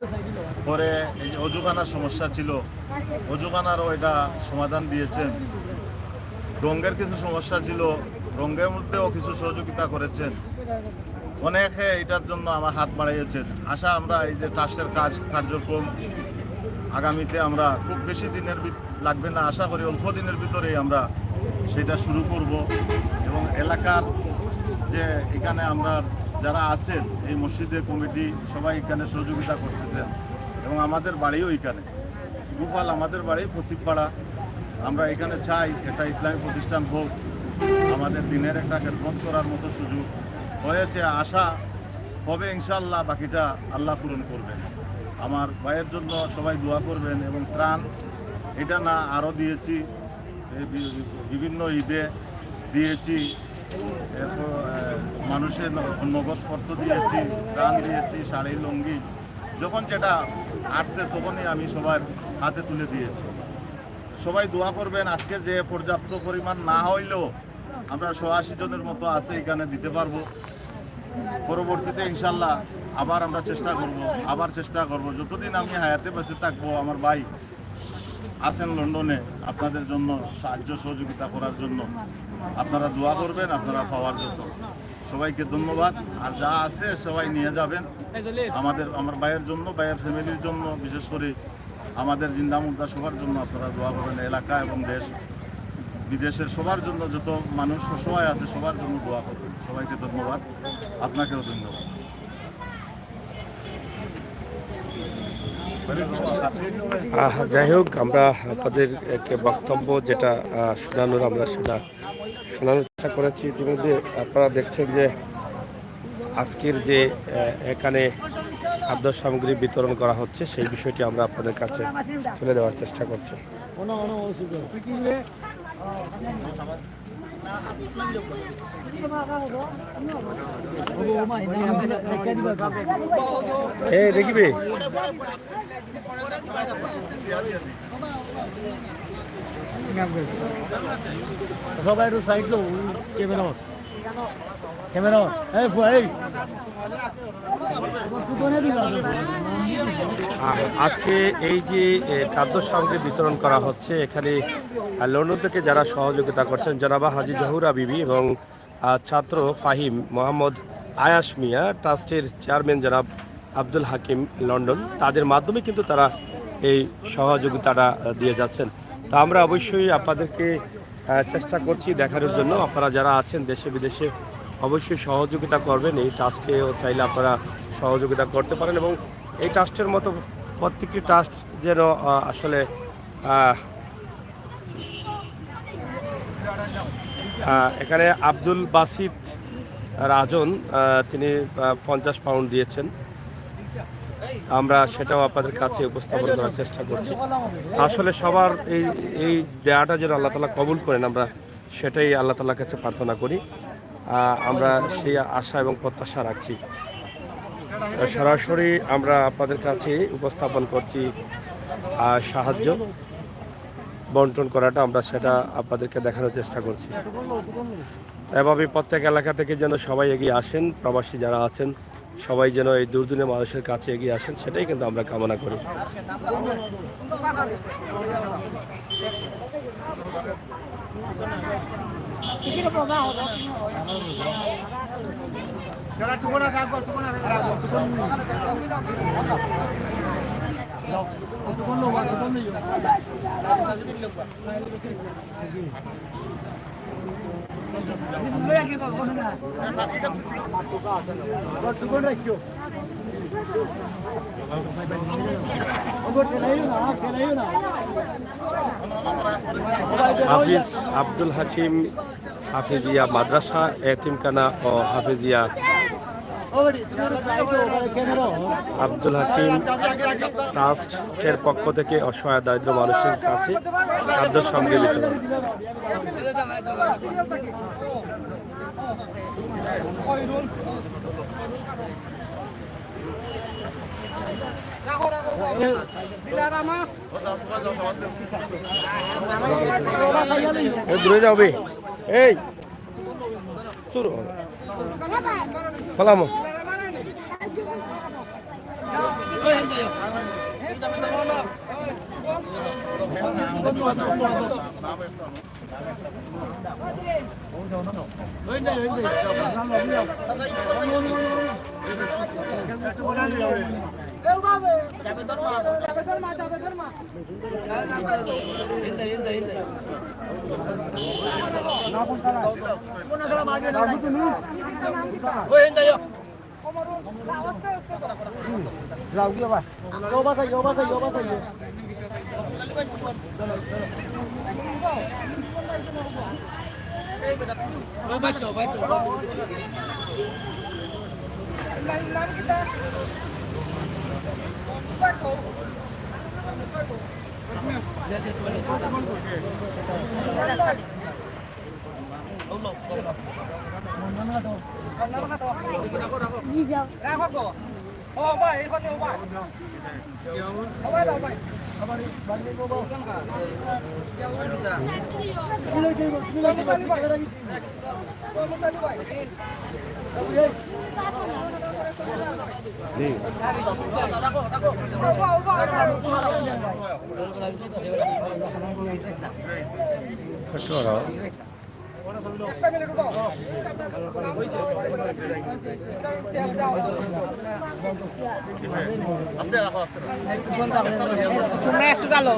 পরে এই যে অজুখানার সমস্যা ছিল, অজুখানারও এটা সমাধান দিয়েছেন। রঙের কিছু সমস্যা ছিল, রঙের মধ্যেও কিছু সহযোগিতা করেছেন। অনেকে এটার জন্য আমার হাত বাড়িয়েছেন। আশা আমরা এই যে ট্রাস্টের কার্যক্রম আগামীতে আমরা খুব বেশি দিনের লাগবে না, আশা করি অল্প দিনের ভিতরেই আমরা সেটা শুরু করব। এবং এলাকার যে এখানে আমরা যারা আছেন এই মসজিদের কমিটি সবাই এখানে সহযোগিতা করতেছেন এবং আমাদের বাড়িও এখানে গোপাল, আমাদের বাড়ি পশ্চিমপাড়া। আমরা এখানে চাই একটা ইসলামী প্রতিষ্ঠান হোক, আমাদের দিনের একটা খেদমত করার মতো সুযোগ হয়েছে। আশা হবে ইনশাআল্লাহ, বাকিটা আল্লাহ পূরণ করবেন। আমার ভাইয়ের জন্য সবাই দোয়া করবেন এবং ত্রাণ এটা না আরও দিয়েছি, বিভিন্ন ঈদে দিয়েছি, এরপর মানুষের নগদপত্র দিয়েছি, ত্রাণ দিয়েছি, শাড়ি লুঙ্গি, যখন যেটা আসছে তখনই আমি সবার হাতে তুলে দিয়েছি। সবাই দোয়া করবেন। আজকে যে পর্যাপ্ত পরিমাণ না হইলেও আমরা ৮০ জনের মতো আছে এখানে দিতে পারবো। পরবর্তীতে ইনশাল্লাহ আবার আমরা চেষ্টা করব। যতদিন আমি হায়াতে বেঁচে থাকবো, আমার ভাই আছেন লন্ডনে আপনাদের জন্য সাহায্য সহযোগিতা করার জন্য। আপনারা দোয়া করবেন, আপনারা পাওয়ার জন্য। সবাইকে ধন্যবাদ। আর যা আছে সবাই নিয়ে যাবেন আমার ভাইয়ের জন্য, ভাইয়ের ফ্যামিলির জন্য, বিশেষ করে আমাদের জিন্দা মুর্দা সবার জন্য আপনারা দোয়া করবেন। এলাকা এবং দেশ বিদেশের সবার জন্য, যত মানুষ সবাই আছে সবার জন্য দোয়া করবেন। সবাইকে ধন্যবাদ, আপনাকেও ধন্যবাদ। যাই হোক, আমরা আপনাদেরকে বক্তব্য যেটা শোনানোর আমরা সেটা শোনানোর চেষ্টা করেছি। ইতিমধ্যে আপনারা দেখছেন যে আজকের যে এখানে খাদ্য সামগ্রী বিতরণ করা হচ্ছে সেই বিষয়টি আমরা আপনাদের কাছে তুলে দেওয়ার চেষ্টা করছি। দেখিবে সবাই একটু সাইড লো, ক্যামেরা আজকে এই যে খাদ্য সামগ্রী বিতরণ করা হচ্ছে, এখানে লন্ডন থেকে যারা সহযোগিতা করছেন জনাবা হাজি জহুরা বিবি এবং ছাত্র ফাহিম মোহাম্মদ আয়াস মিয়া, ট্রাস্টের চেয়ারম্যান জনাব আব্দুল হাকিম লন্ডন, তাদের মাধ্যমে কিন্তু তারা এই সহযোগিতাটা দিয়ে যাচ্ছেন। তা আমরা অবশ্যই আপনাদেরকে চেষ্টা করছি দেখানোর জন্য। আপনারা যারা আছেন দেশে বিদেশে অবশ্যই সহযোগিতা করবেন। এই ট্রাস্টেও চাইলে আপনারা সহযোগিতা করতে পারেন এবং এই ট্রাস্টের মতো প্রত্যেকটি ট্রাস্ট যেন আসলে এখানে আব্দুল বাসিত রাজন তিনি 50 পাউন্ড দিয়েছেন। আমরা সেটাও আপনাদের কাছে উপস্থাপন করার চেষ্টা করছি। আসলে সবার এই দেয়াটা যেন আল্লাহ তাআলা কবুল করেন, আমরা সেটাই আল্লাহ তাআলার কাছে প্রার্থনা করি। আমরা সেই আশা এবং প্রত্যাশা রাখছি। সরাসরি আমরা আপনাদের কাছে উপস্থাপন করছি সাহায্য বন্টন করাটা, আমরা সেটা আপনাদেরকে দেখানোর চেষ্টা করছি। এভাবে প্রত্যেক এলাকা থেকে যেন সবাই এগিয়ে আসেন, প্রবাসী যারা আছেন সবাই যেন এই দূরদূরের মানুষের কাছে এগিয়ে আসেন, সেটাই কিন্তু আমরা কামনা করি। হাফিজ আব্দুল হাকিম হাফিজিয়া মাদ্রাসা এতিমখানা ও হাফিজিয়া আব্দুল হাকিম ট্রাস্টের পক্ষ থেকে অসহায় দারিদ্র মানুষের কাছে খাদ্য সামগ্রী বিতরণ। দূরে যাবে এই তোর ফলামো তোমরা একটু গেল ও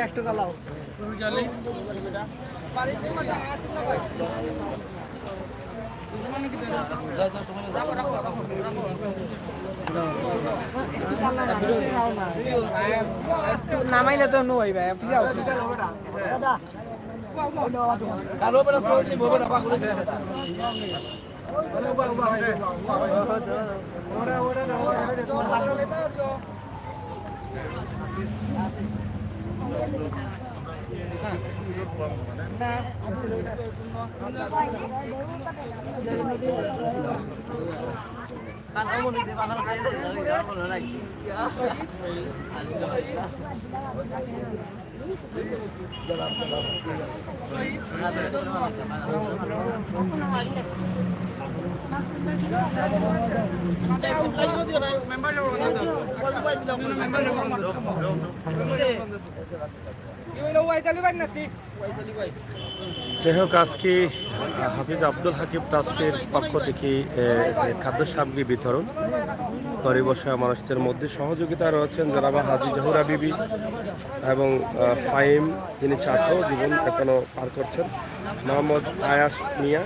একটু গেল নামাইলে তো নই ভাই যাই হোক আজকে হাফিজ আব্দুল হাকিম ট্রাস্টের পক্ষ থেকে খাদ্য সামগ্রী বিতরণ গরিব অসহায় মানুষদের মধ্যে সহযোগিতা রয়েছেন জনাবা হাজি জহুরা বিবি এবং ফাহিম যিনি ছাত্র জীবন এখনও পার করছেন মোহাম্মদ আয়াস মিয়া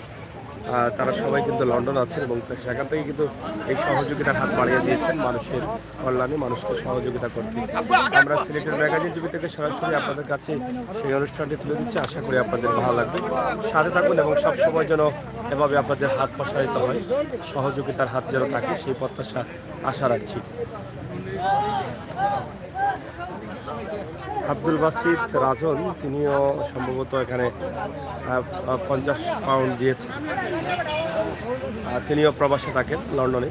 তারা সবাই কিন্তু লন্ডন আছেন এবং সেখান থেকে কিন্তু এই সহযোগিতার হাত বাড়িয়ে দিয়েছেন মানুষের কল্যাণে মানুষকে সহযোগিতা করতে। আমরা সিলেটের ম্যাগাজিন টিভি থেকে সরাসরি আপনাদের কাছে সেই অনুষ্ঠানটি তুলে দিচ্ছি, আশা করি আপনাদের ভালো লাগবে। সাথে থাকুন এবং সবসময় যেন এভাবে আপনাদের হাত প্রসারিত হয়, সহযোগিতার হাত যেন থাকে সেই প্রত্যাশা আশা রাখছি। আব্দুল বাসিত রাজন তিনিও সম্ভবত এখানে 50 পাউন্ড দিয়েছেন, তিনিও প্রবাসে থাকেন লন্ডনে।